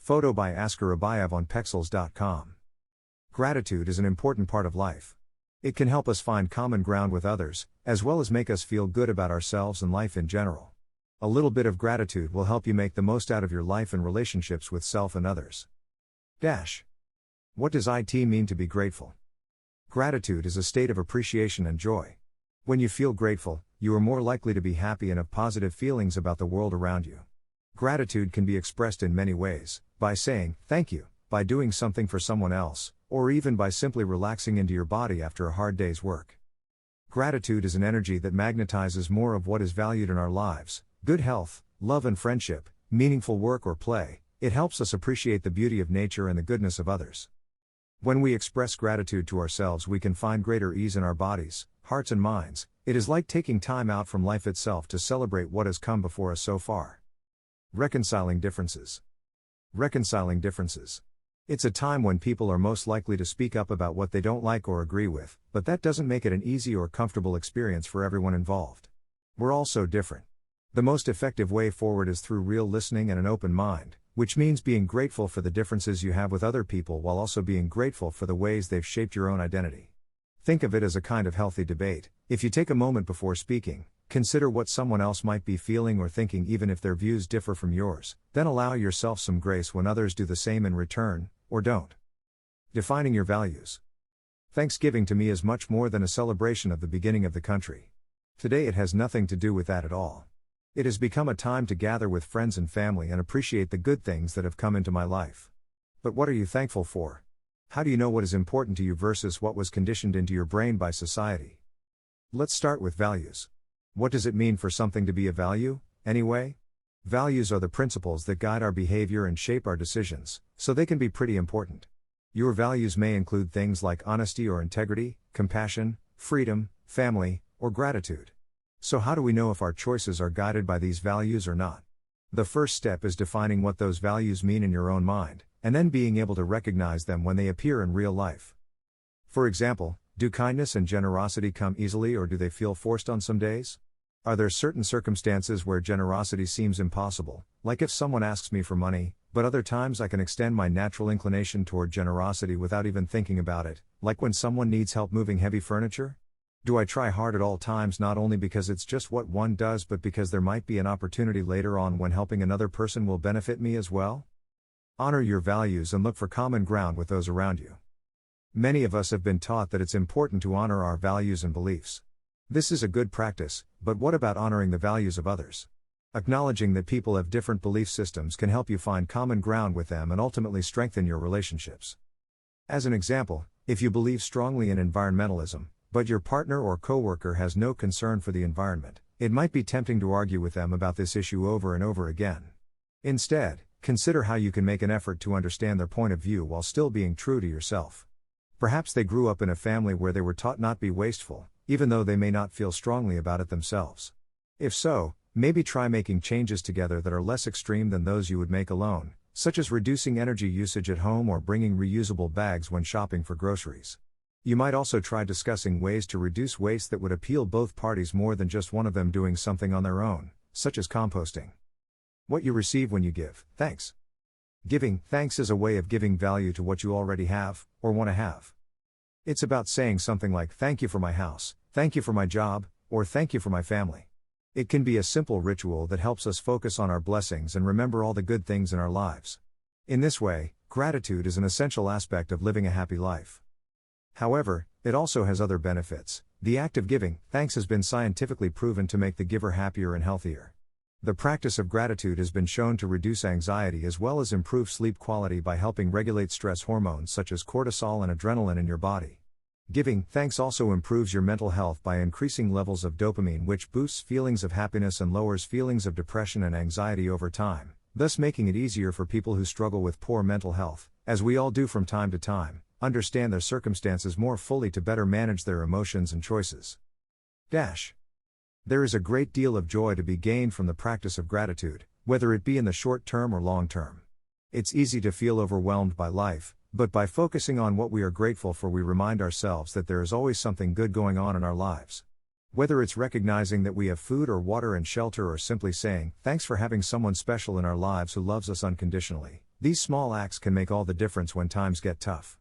Photo by Askar Abayev on Pexels.com. Gratitude is an important part of life. It can help us find common ground with others, as well as make us feel good about ourselves and life in general. A little bit of gratitude will help you make the most out of your life and relationships with self and others. What does it mean to be grateful? Gratitude is a state of appreciation and joy. When you feel grateful, you are more likely to be happy and have positive feelings about the world around you. Gratitude can be expressed in many ways, by saying, thank you, by doing something for someone else, or even by simply relaxing into your body after a hard day's work. Gratitude is an energy that magnetizes more of what is valued in our lives: good health, love and friendship, meaningful work or play. It helps us appreciate the beauty of nature and the goodness of others. When we express gratitude to ourselves, we can find greater ease in our bodies, hearts and minds. It is like taking time out from life itself to celebrate what has come before us so far. Reconciling differences. It's a time when people are most likely to speak up about what they don't like or agree with, but that doesn't make it an easy or comfortable experience for everyone involved. We're all so different. The most effective way forward is through real listening and an open mind, which means being grateful for the differences you have with other people while also being grateful for the ways they've shaped your own identity. Think of it as a kind of healthy debate. If you take a moment before speaking, consider what someone else might be feeling or thinking, even if their views differ from yours, then allow yourself some grace when others do the same in return, or don't. Defining your values. Thanksgiving to me is much more than a celebration of the beginning of the country. Today it has nothing to do with that at all. It has become a time to gather with friends and family and appreciate the good things that have come into my life. But what are you thankful for? How do you know what is important to you versus what was conditioned into your brain by society? Let's start with values. What does it mean for something to be a value, anyway? Values are the principles that guide our behavior and shape our decisions, so they can be pretty important. Your values may include things like honesty or integrity, compassion, freedom, family, or gratitude. So how do we know if our choices are guided by these values or not? The first step is defining what those values mean in your own mind, and then being able to recognize them when they appear in real life. For example, do kindness and generosity come easily, or do they feel forced on some days? Are there certain circumstances where generosity seems impossible, like if someone asks me for money, but other times I can extend my natural inclination toward generosity without even thinking about it, like when someone needs help moving heavy furniture? Do I try hard at all times, not only because it's just what one does, but because there might be an opportunity later on when helping another person will benefit me as well? Honor your values and look for common ground with those around you. Many of us have been taught that it's important to honor our values and beliefs. This is a good practice, but what about honoring the values of others? Acknowledging that people have different belief systems can help you find common ground with them and ultimately strengthen your relationships. As an example, if you believe strongly in environmentalism, but your partner or coworker has no concern for the environment, it might be tempting to argue with them about this issue over and over again. Instead, consider how you can make an effort to understand their point of view while still being true to yourself. Perhaps they grew up in a family where they were taught not to be wasteful, even though they may not feel strongly about it themselves. If so, maybe try making changes together that are less extreme than those you would make alone, such as reducing energy usage at home or bringing reusable bags when shopping for groceries. You might also try discussing ways to reduce waste that would appeal both parties more than just one of them doing something on their own, such as composting. What you receive when you give thanks. Giving thanks is a way of giving value to what you already have, or want to have. It's about saying something like, thank you for my house, thank you for my job, or thank you for my family. It can be a simple ritual that helps us focus on our blessings and remember all the good things in our lives. In this way, gratitude is an essential aspect of living a happy life. However, it also has other benefits. The act of giving thanks has been scientifically proven to make the giver happier and healthier. The practice of gratitude has been shown to reduce anxiety as well as improve sleep quality by helping regulate stress hormones such as cortisol and adrenaline in your body. Giving thanks also improves your mental health by increasing levels of dopamine, which boosts feelings of happiness and lowers feelings of depression and anxiety over time, thus making it easier for people who struggle with poor mental health, as we all do from time to time, understand their circumstances more fully to better manage their emotions and choices. There is a great deal of joy to be gained from the practice of gratitude, whether it be in the short term or long term. It's easy to feel overwhelmed by life, but by focusing on what we are grateful for, we remind ourselves that there is always something good going on in our lives. Whether it's recognizing that we have food or water and shelter, or simply saying, thanks for having someone special in our lives who loves us unconditionally, These small acts can make all the difference when times get tough.